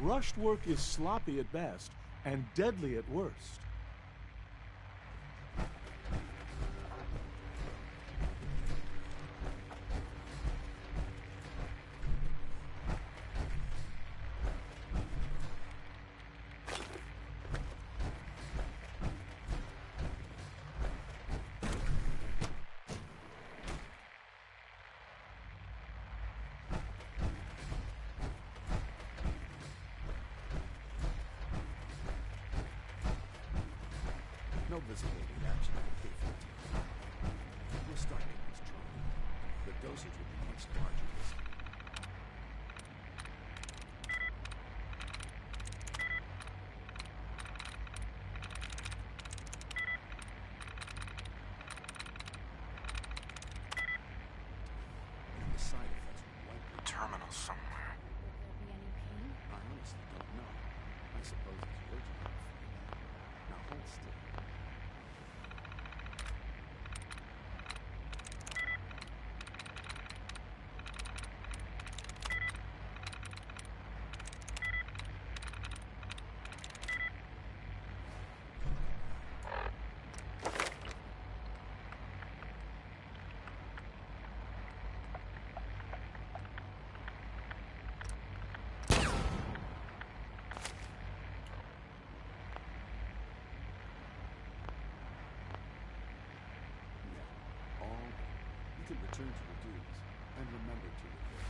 Rushed work is sloppy at best and deadly at worst. No visible reaction to the K-14. We'll start making this trouble. The dosage will be much larger this time. And the side effects will likely... Terminal somewhere. Will there be any pain? I honestly don't know. I suppose it's your job to find out. Now hold still. You can return to your duties and remember to report.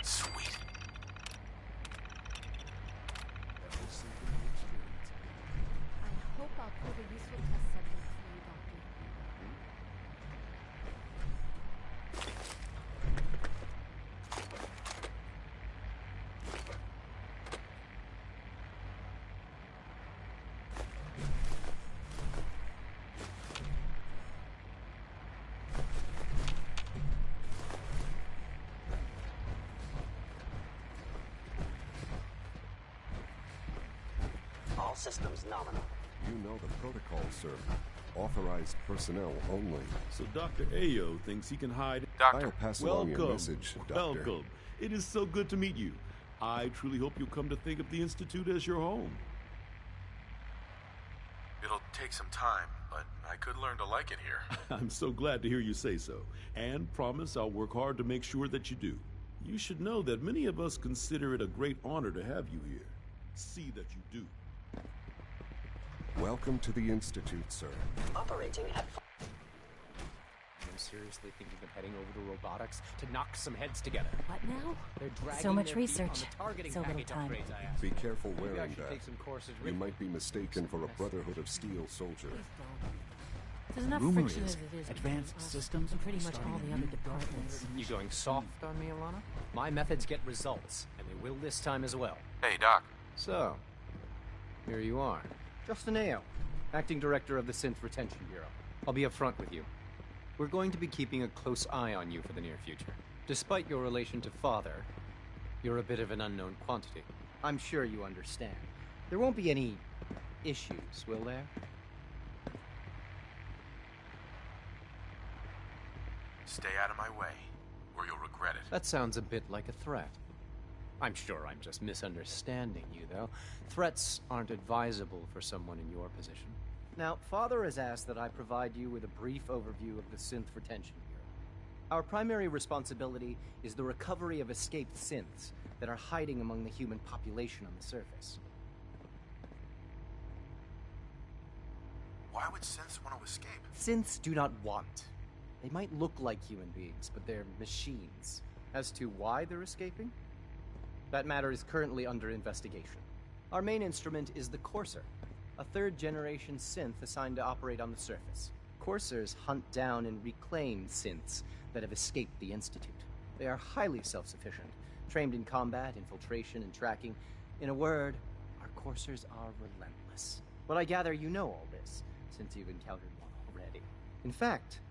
Sweet. That was something to experience. I hope I'll prove a useful test subject for you, Doctor. All systems nominal. You know the protocol, sir. Authorized personnel only. So Dr. Ayo thinks he can hide... I'll pass along your Welcome. message, Doctor. Welcome. It is so good to meet you. I truly hope you'll come to think of the Institute as your home. It'll take some time, but I could learn to like it here. I'm so glad to hear you say so, and promise I'll work hard to make sure that you do. You should know that many of us consider it a great honor to have you here. See that you do. Welcome to the Institute, sir. Operating at... I'm seriously thinking of heading over to robotics to knock some heads together. What now? They're dragging So much their feet research, on the targeting so little package time. upgrades I asked Be for. careful Maybe I wearing should that. take some courses You with might be mistaken for a Brotherhood of Steel soldier. There's enough Rumor friction is as it is. advanced between us systems and pretty are much starting all a the other new departments. You going soft on me, Alana? My methods get results, and they will this time as well. Hey, Doc. So, here you are. Justin Ayo, Acting Director of the Synth Retention Bureau. I'll be upfront with you. We're going to be keeping a close eye on you for the near future. Despite your relation to Father, you're a bit of an unknown quantity. I'm sure you understand. There won't be any issues, will there? Stay out of my way, or you'll regret it. That sounds a bit like a threat. I'm sure I'm just misunderstanding you, though. Threats aren't advisable for someone in your position. Now, Father has asked that I provide you with a brief overview of the Synth Retention Bureau. Our primary responsibility is the recovery of escaped synths that are hiding among the human population on the surface. Why would synths want to escape? Synths do not want. They might look like human beings, but they're machines. As to why they're escaping? That matter is currently under investigation. Our main instrument is the Courser, a third-generation synth assigned to operate on the surface. Coursers hunt down and reclaim synths that have escaped the Institute. They are highly self-sufficient, trained in combat, infiltration, and tracking. In a word, our Coursers are relentless. But I gather you know all this, since you've encountered one already. In fact,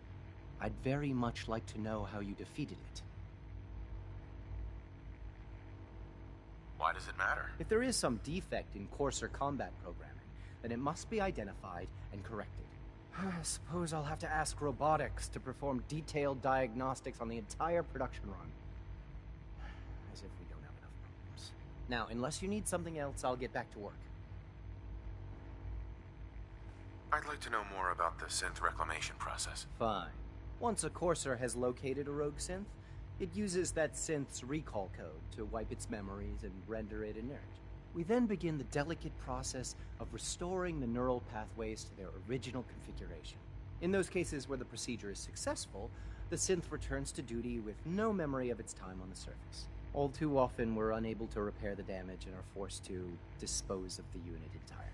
I'd very much like to know how you defeated it. Why does it matter? If there is some defect in Courser combat programming, then it must be identified and corrected. I suppose I'll have to ask robotics to perform detailed diagnostics on the entire production run. As if we don't have enough problems. Now, unless you need something else, I'll get back to work. I'd like to know more about the synth reclamation process. Fine. Once a courser has located a rogue synth, it uses that synth's recall code to wipe its memories and render it inert. We then begin the delicate process of restoring the neural pathways to their original configuration. In those cases where the procedure is successful, the synth returns to duty with no memory of its time on the surface. All too often, we're unable to repair the damage and are forced to dispose of the unit entirely.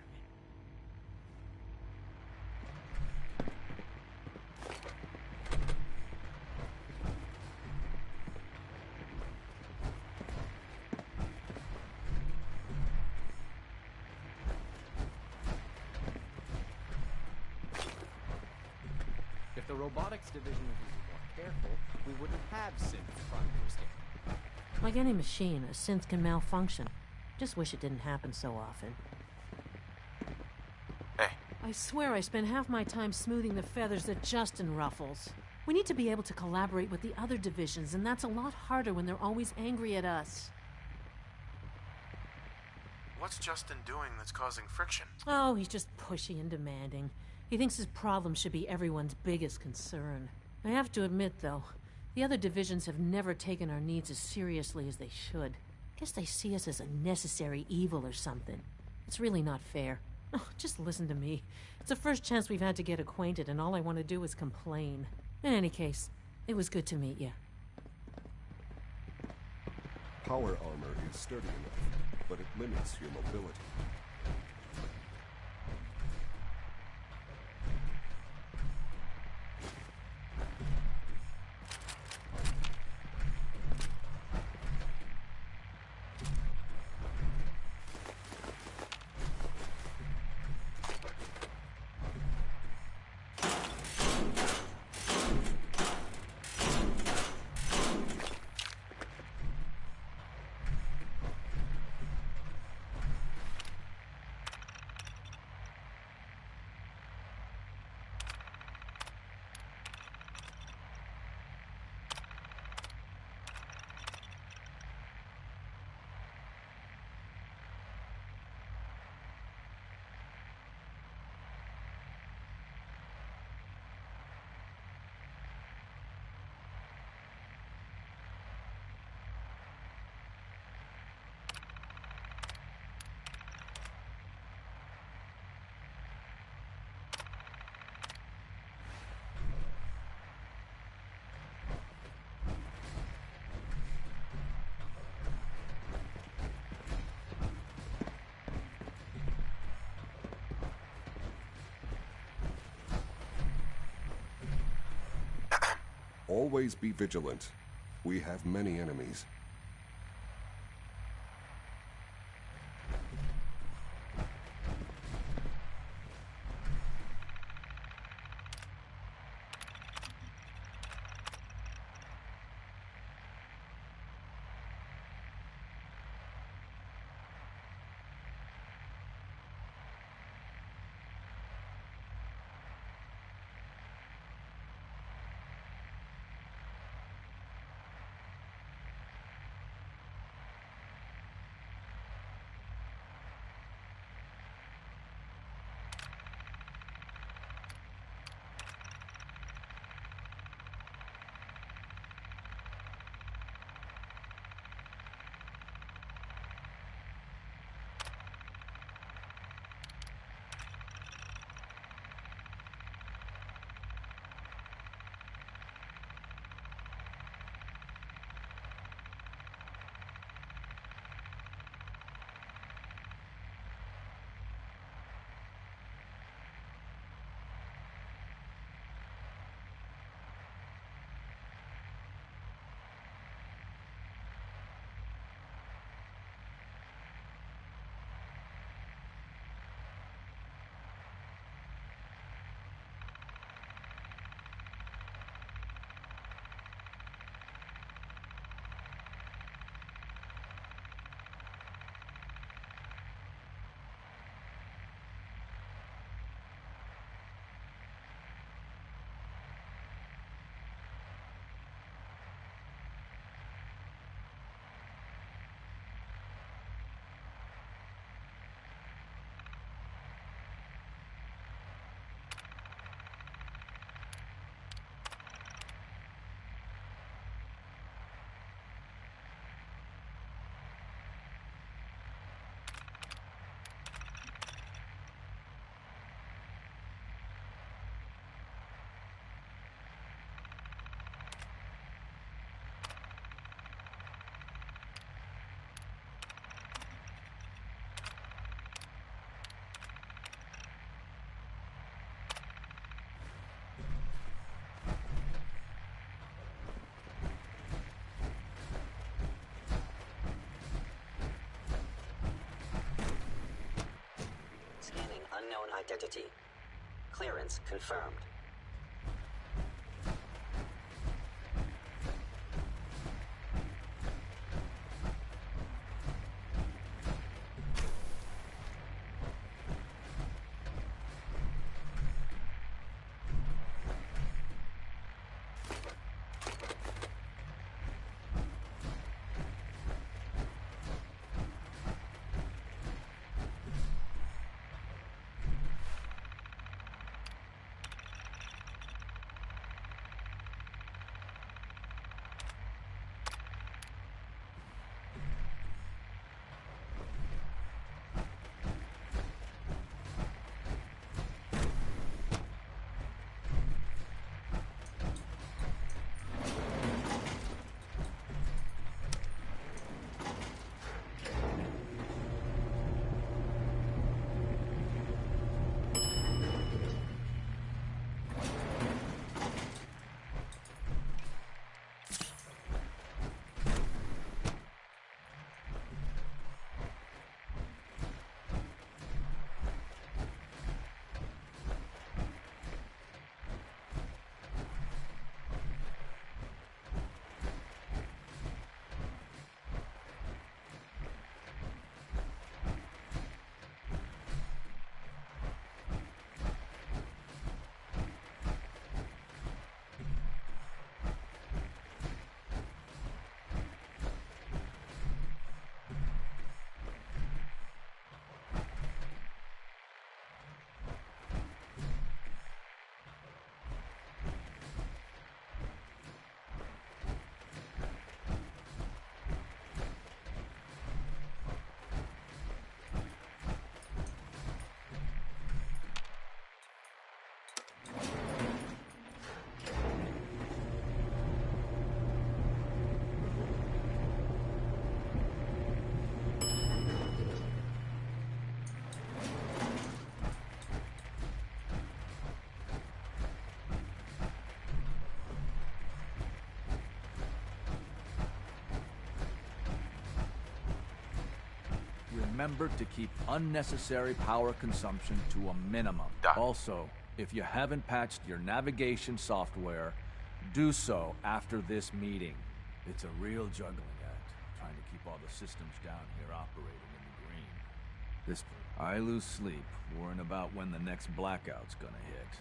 If the robotics division was more careful, we wouldn't have synths trying to escape. Like any machine, a synth can malfunction. Just wish it didn't happen so often. Hey, I swear I spend half my time smoothing the feathers that Justin ruffles. We need to be able to collaborate with the other divisions, and that's a lot harder when they're always angry at us. what's Justin doing that's causing friction? Oh, he's just pushy and demanding. He thinks his problem should be everyone's biggest concern. I have to admit, though, the other divisions have never taken our needs as seriously as they should. Guess they see us as a necessary evil or something. It's really not fair. Oh, just listen to me. It's the first chance we've had to get acquainted, and all I want to do is complain. In any case, it was good to meet you. Power armor is sturdy enough, but it limits your mobility. Always be vigilant. We have many enemies. unknown identity. Clearance confirmed. Remember to keep unnecessary power consumption to a minimum. Doc. Also, if you haven't patched your navigation software, do so after this meeting. It's a real juggling act, trying to keep all the systems down here operating in the green. I lose sleep worrying about when the next blackout's gonna hit.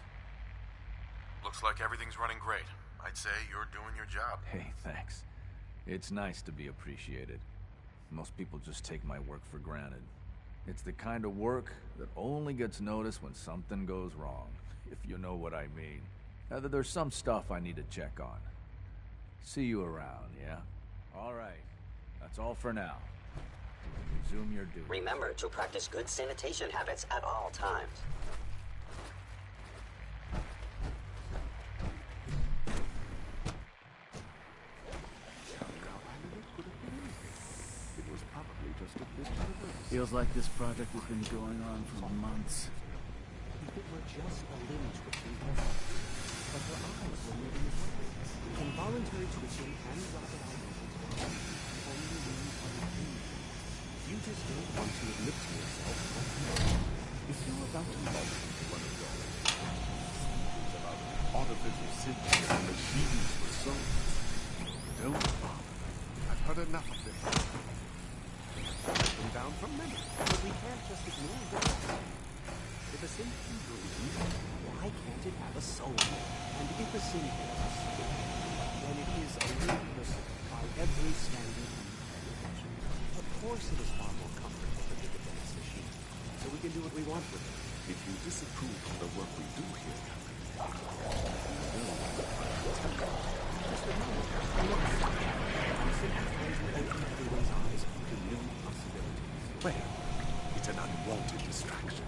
Looks like everything's running great. I'd say you're doing your job. Hey, thanks. It's nice to be appreciated. Most people just take my work for granted. It's the kind of work that only gets noticed when something goes wrong, if you know what I mean. There's some stuff I need to check on. See you around, yeah? All right. That's all for now. You can resume your duty. Remember to practice good sanitation habits at all times. Feels like this project has been going on for months. If it were just a limb twitching, but her eyes were moving as well. Involuntary twitching and rapid eye movement only means one thing. You just don't want to admit to yourself what you know. If you're about to love one of those about artificial symptoms and machines for souls, don't bother. I've heard enough of this. I've been down from many, but we can't just ignore them. If a sin can breathe, why can't it have a soul? And if a sin has a soul, then it is only innocent by every standard in education. Of course it is far more comfortable to think of them as machines, so we can do what we want with them. If you disapprove of the work we do here, just a moment. I'm simply trying to open everyone's eyes to new possibilities. Well, it's an unwanted distraction.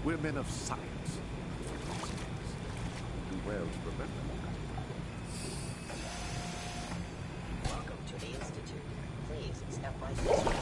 We're men of science, philosophers. Do well to remember that. Welcome to the Institute. Please step right this way.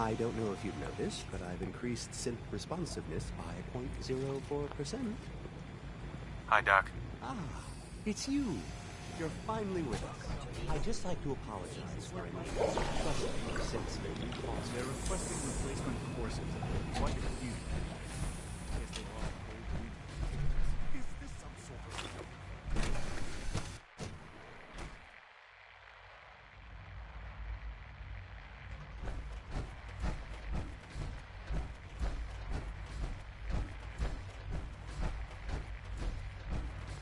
I don't know if you've noticed, but I've increased synth responsiveness by 0.04%. Hi, Doc. Ah, it's you. You're finally with us. I'd just like to apologize for any frustrating synths that we caused. They're requesting replacement courses. Quite a few. Guess they all hold. Is this some sort of...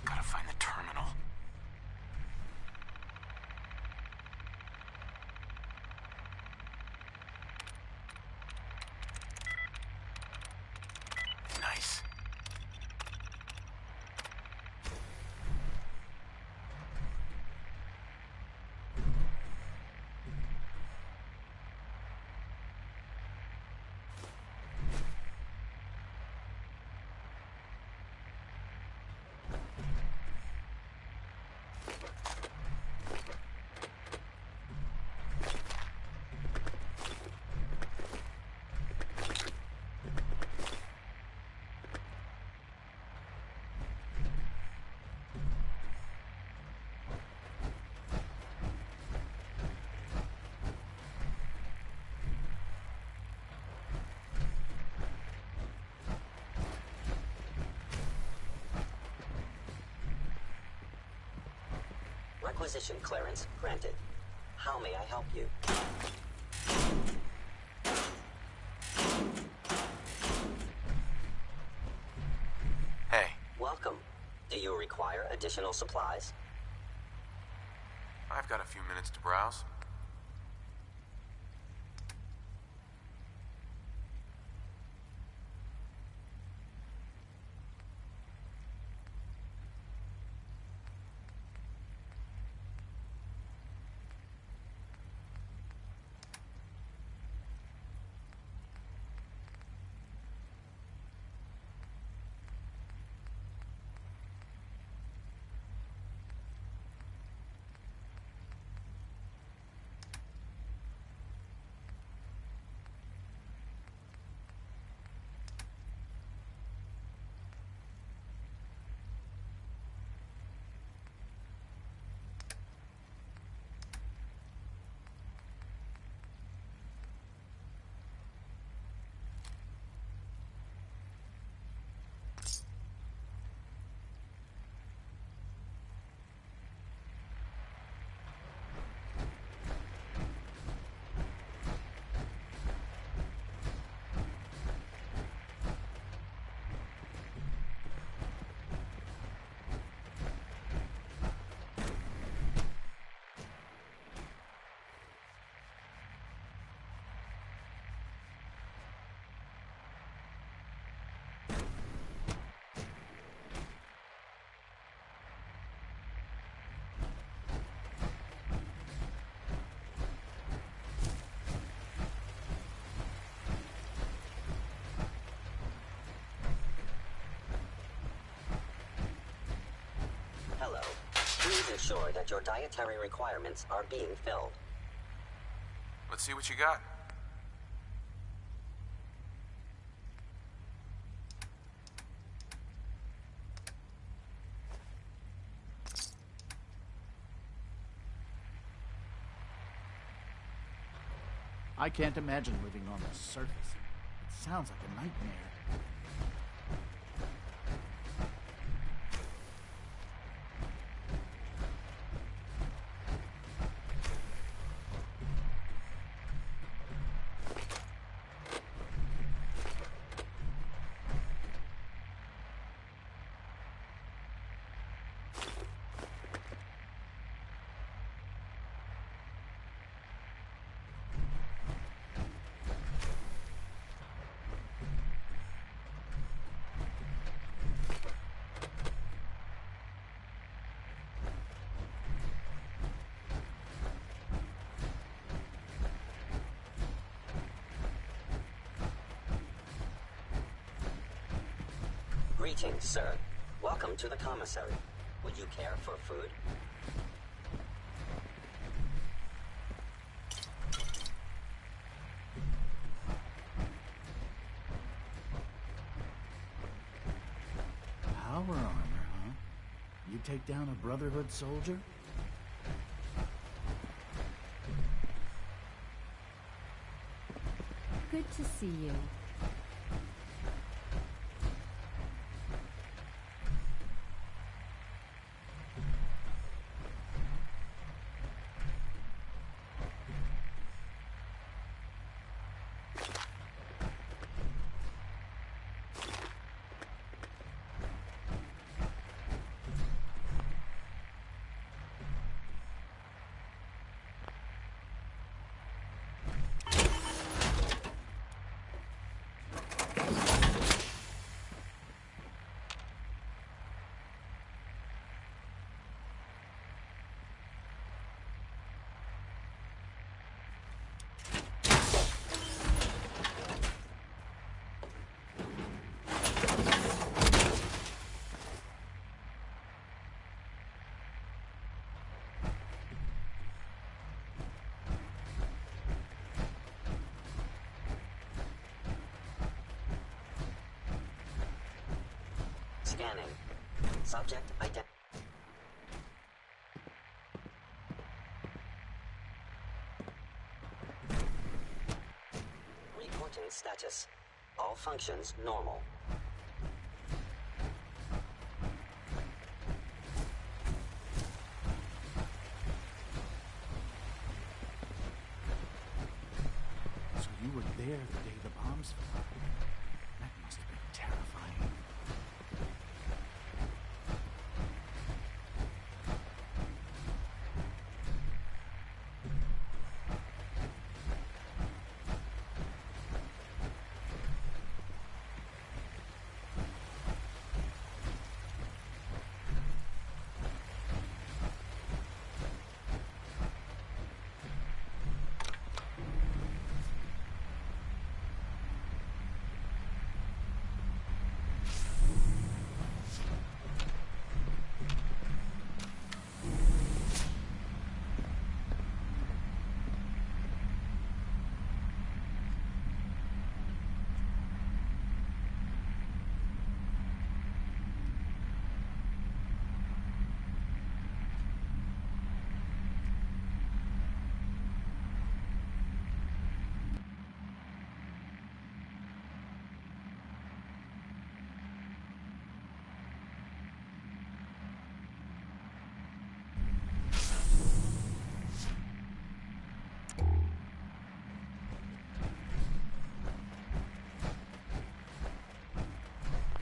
Gotta find the terminal. Nice. Requisition clearance granted. How may I help you? Hey, Welcome. Do you require additional supplies? I've got a few minutes to browse. Hello. Please ensure that your dietary requirements are being filled. Let's see what you got. I can't imagine living on the surface. It sounds like a nightmare. Greetings, sir. Welcome to the commissary. Would you care for food? take down a Brotherhood soldier? Good to see you. Scanning. Subject identified. Reporting status. All functions normal. So you were there the day the bombs fell. That must have been terrifying.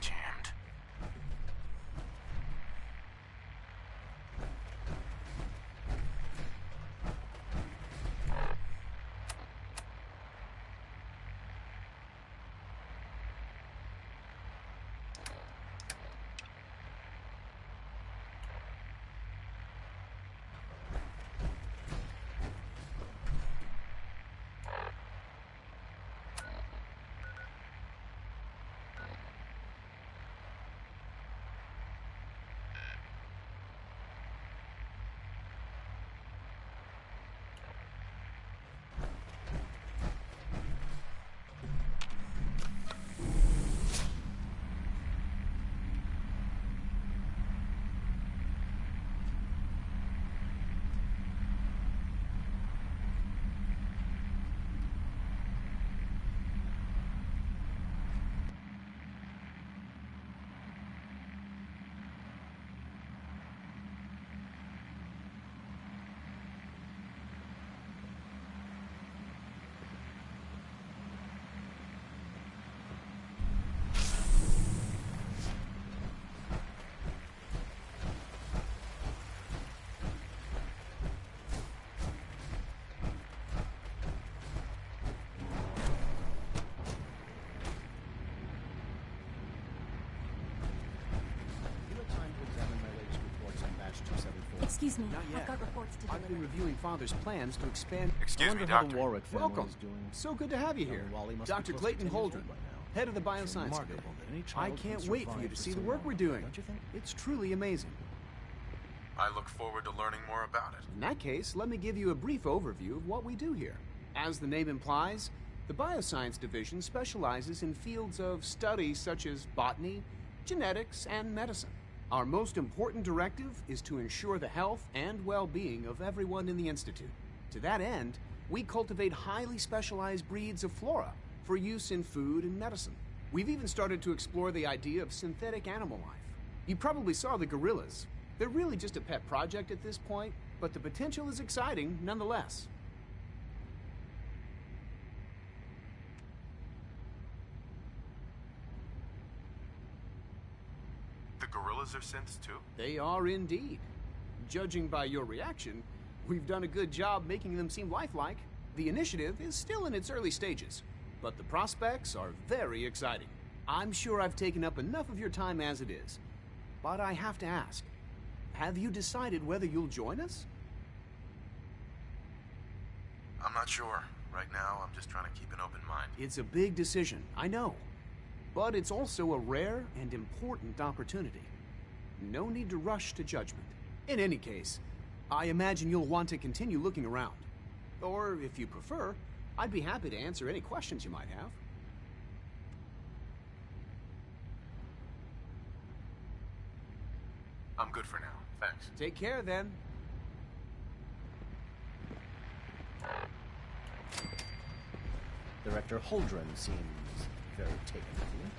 Jammed. Excuse me, Not yet. I've got reports to I've been deliver. reviewing Father's plans to expand. Excuse me, Wonder how the Doctor. Warwick family Welcome. is doing. So good to have you here. Wally must be Dr. close to Clayton 10 years old Holdren, by now. head of the It's Bioscience remarkable Division. that any I child can can't wait for you survive to for see so the work long, we're doing. don't you think? It's truly amazing. I look forward to learning more about it. In that case, let me give you a brief overview of what we do here. As the name implies, the Bioscience Division specializes in fields of study such as botany, genetics, and medicine. Our most important directive is to ensure the health and well-being of everyone in the Institute. To that end, we cultivate highly specialized breeds of flora for use in food and medicine. We've even started to explore the idea of synthetic animal life. You probably saw the gorillas. They're really just a pet project at this point, but the potential is exciting nonetheless. The gorillas are synths too? They are indeed. Judging by your reaction, we've done a good job making them seem lifelike. The initiative is still in its early stages, but the prospects are very exciting. I'm sure I've taken up enough of your time as it is, but I have to ask, have you decided whether you'll join us? I'm not sure. Right now, I'm just trying to keep an open mind. It's a big decision, I know, but it's also a rare and important opportunity. No need to rush to judgment. In any case, I imagine you'll want to continue looking around. Or, if you prefer, I'd be happy to answer any questions you might have. I'm good for now. Thanks. Take care, then. Director Holdren seems very taken with you.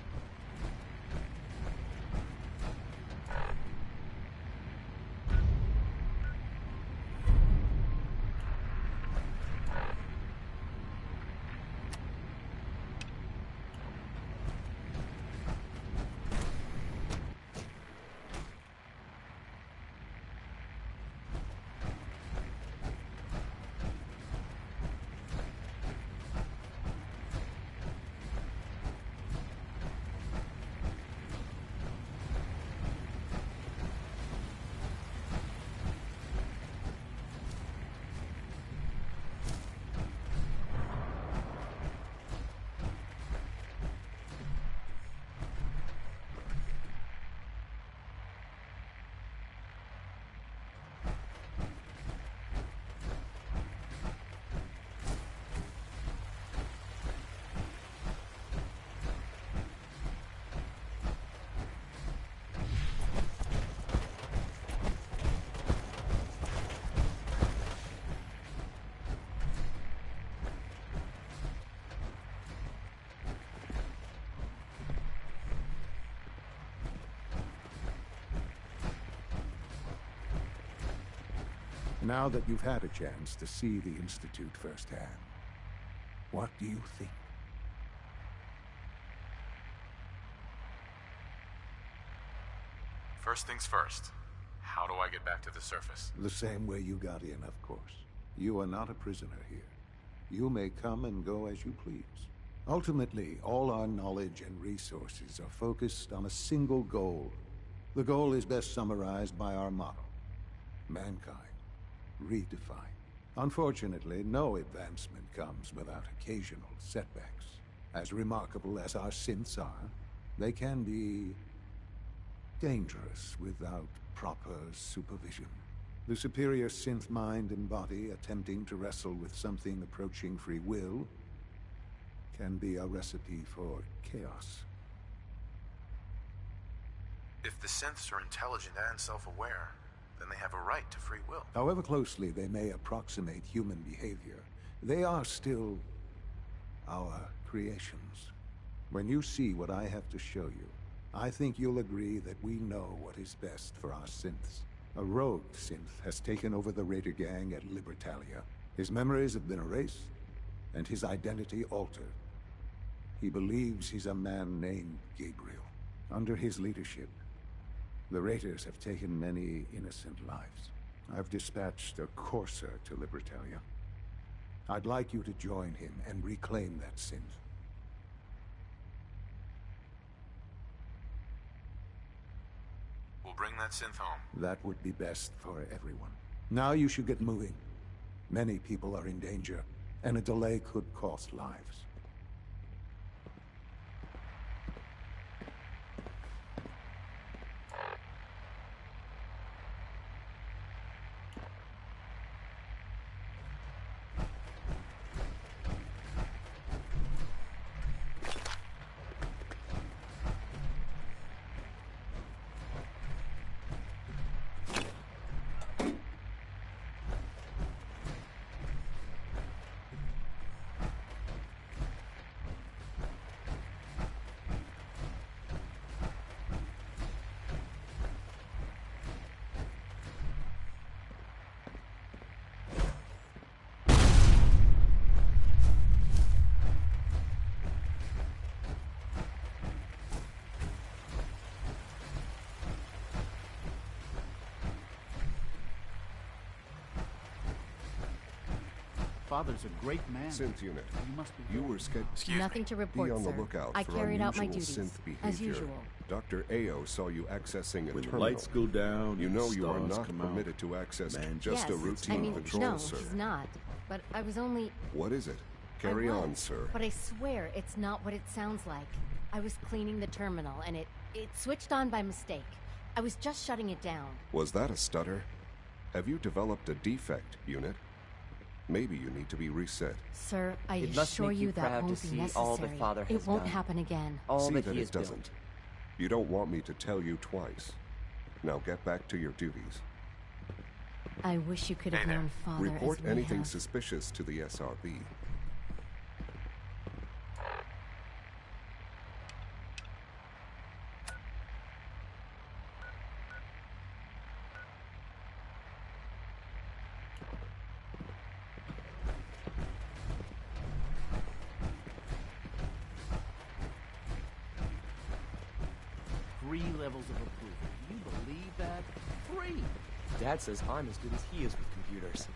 Now that you've had a chance to see the Institute firsthand, what do you think? First things first. How do I get back to the surface? The same way you got in, of course. You are not a prisoner here. You may come and go as you please. Ultimately, all our knowledge and resources are focused on a single goal. The goal is best summarized by our motto: mankind redefined. Unfortunately, no advancement comes without occasional setbacks. As remarkable as our synths are, they can be dangerous without proper supervision. The superior synth mind and body attempting to wrestle with something approaching free will can be a recipe for chaos. If the synths are intelligent and self-aware, then they have a right to free will. However closely they may approximate human behavior, they are still our creations. When you see what I have to show you, I think you'll agree that we know what is best for our synths. A rogue synth has taken over the Raider gang at Libertalia. His memories have been erased, and his identity altered. He believes he's a man named Gabriel. Under his leadership, the Raiders have taken many innocent lives. I've dispatched a courser to Libertalia. I'd like you to join him and reclaim that synth. We'll bring that synth home. That would be best for everyone. Now you should get moving. Many people are in danger, and a delay could cost lives. father's a great man. Synth unit. You must be You were scheduled. Excuse Nothing me. to Be report, on the sir. lookout I for carried out my unusual duties, synth behavior. as usual. Dr. Ao saw you accessing a When the terminal. lights go down, You and know the you are stars not come out, permitted to access man, just a Yes, routine I mean, patrol, no, sir. he's not. But I was only... What is it? Carry I was, on, sir. But I swear it's not what it sounds like. I was cleaning the terminal, and it switched on by mistake. I was just shutting it down. Was that a stutter? Have you developed a defect, unit? Maybe you need to be reset. Sir, I It must assure make you you that proud won't to be see necessary. all that Father has it won't done. happen again. All See that that he has it doesn't. built. You don't want me to tell you twice. Now get back to your duties. I wish you could have Hey there. known Father Report as we anything have. suspicious to the SRB. Three levels of approval. Do you believe that? 3! Dad says I'm as good as he is with computers.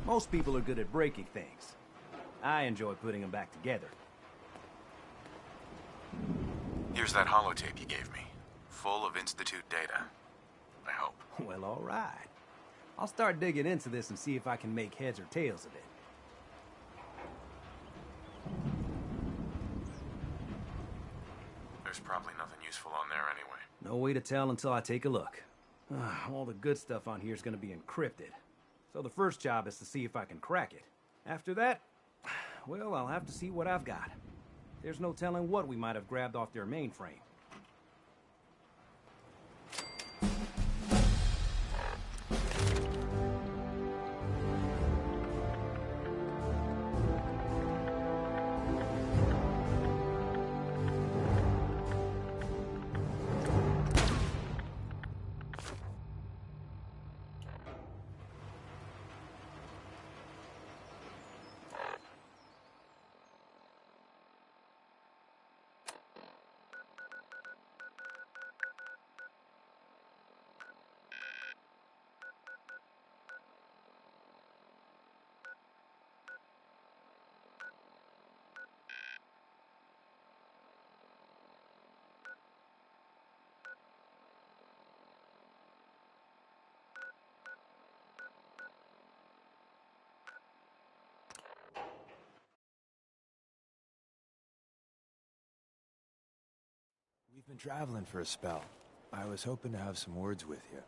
Most people are good at breaking things. I enjoy putting them back together. Here's that holotape you gave me. Full of Institute data. I hope. Well, all right. I'll start digging into this and see if I can make heads or tails of it. There's probably nothing useful on there anyway. No way to tell until I take a look. All the good stuff on here is going to be encrypted. So the first job is to see if I can crack it. After that, well, I'll have to see what I've got. There's no telling what we might have grabbed off their mainframe. You've been traveling for a spell. I was hoping to have some words with you.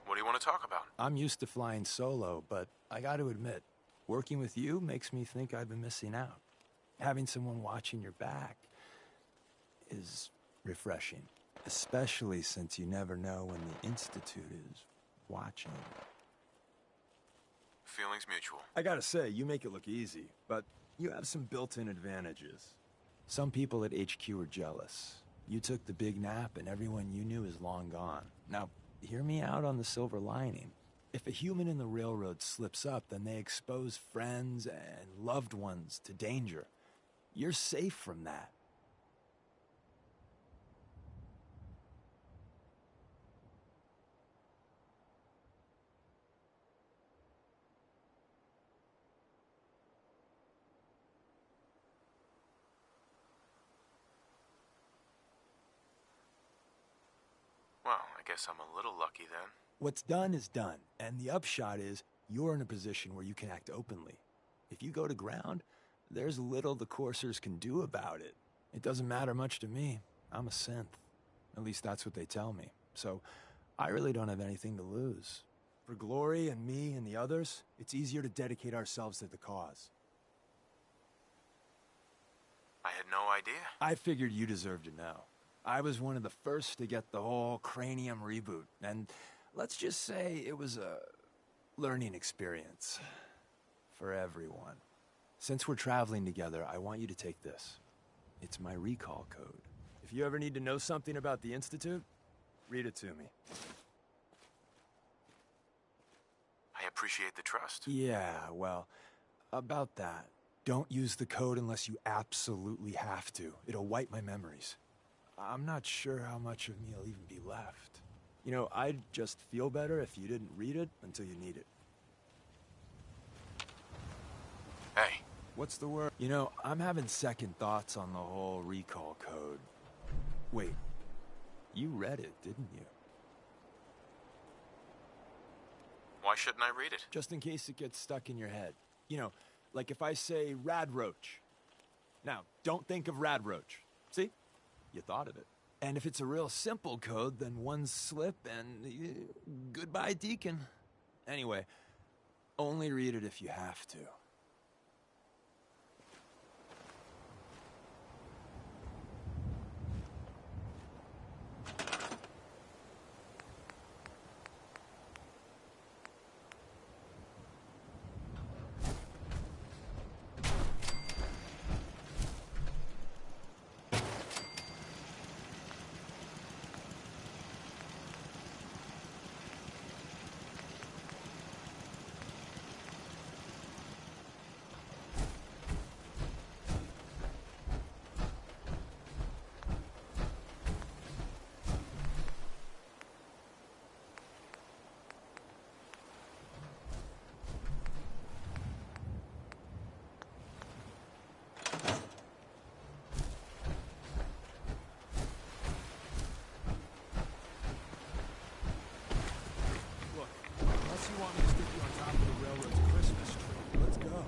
What do you want to talk about? I'm used to flying solo, but I gotta admit, working with you makes me think I've been missing out. Having someone watching your back is refreshing, especially since you never know when the Institute is watching. Feelings mutual. I gotta say, you make it look easy, but you have some built-in advantages. Some people at HQ are jealous. You took the big nap and everyone you knew is long gone. Now, hear me out on the silver lining. If a human in the railroad slips up, then they expose friends and loved ones to danger. You're safe from that. Well, I guess I'm a little lucky then. What's done is done, and the upshot is you're in a position where you can act openly. If you go to ground, there's little the coursers can do about it. It doesn't matter much to me. I'm a synth. At least that's what they tell me. So I really don't have anything to lose. For Glory and me and the others, it's easier to dedicate ourselves to the cause. I had no idea. I figured you deserved to know. I was one of the first to get the whole cranium reboot, and let's just say it was a learning experience for everyone. Since we're traveling together, I want you to take this. It's my recall code. If you ever need to know something about the Institute, read it to me. I appreciate the trust. Yeah, well, about that. Don't use the code unless you absolutely have to. It'll wipe my memories. I'm not sure how much of me will even be left. You know, I'd just feel better if you didn't read it until you need it. Hey. What's the word? You know, I'm having second thoughts on the whole recall code. Wait, you read it, didn't you? Why shouldn't I read it? Just in case it gets stuck in your head. You know, like if I say Rad Roach. Now, don't think of Rad Roach. See? You thought of it. And if it's a real simple code, then one slip and goodbye, Deacon. Anyway, only read it if you have to. You want me to stick you on top of the railroad's Christmas tree? Let's go.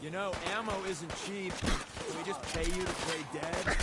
You know, ammo isn't cheap. Can we just pay you to play dead?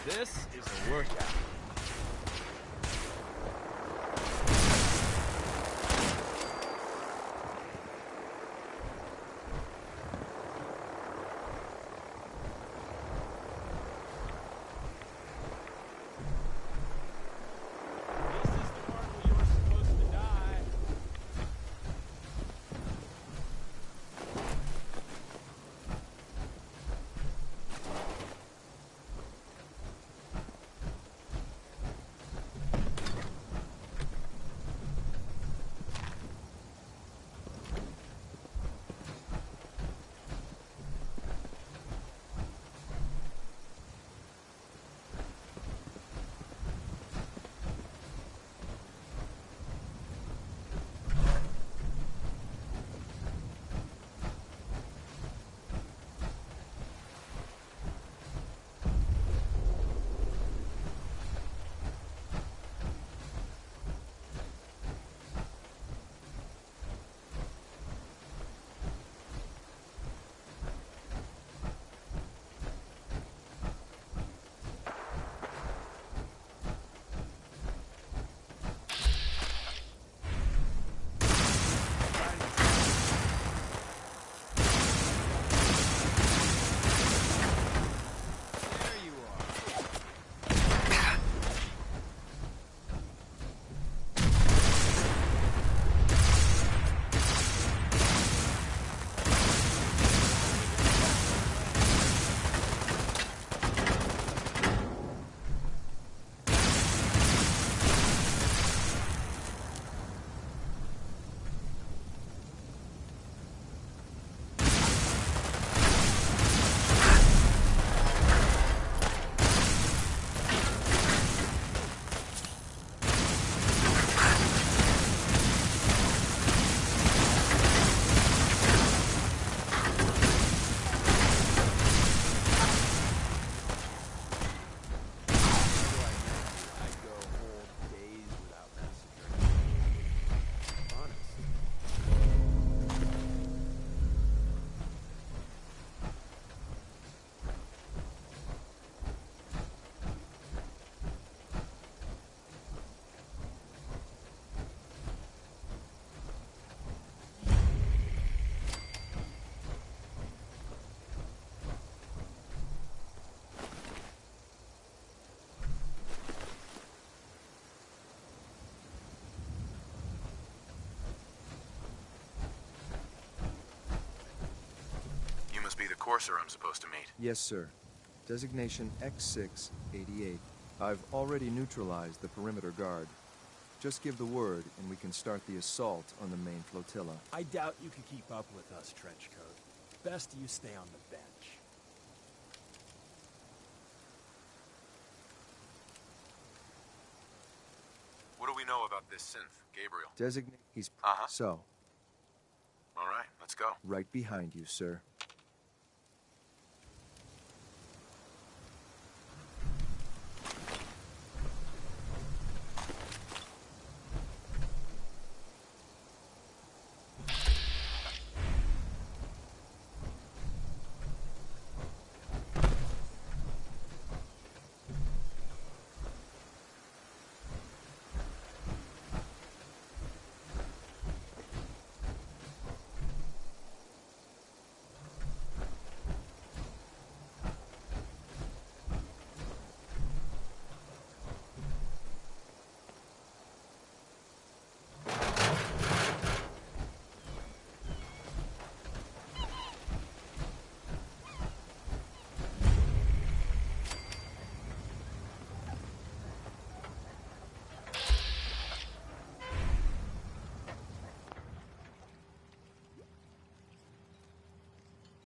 This is a workout. must be the courser I'm supposed to meet. Yes, sir. Designation X688. I've already neutralized the perimeter guard. Just give the word, and we can start the assault on the main flotilla. I doubt you can keep up with us, Trenchcoat. Best you stay on the bench. What do we know about this synth, Gabriel? Designate. He's. Uh-huh. So. All right, let's go. Right behind you, sir.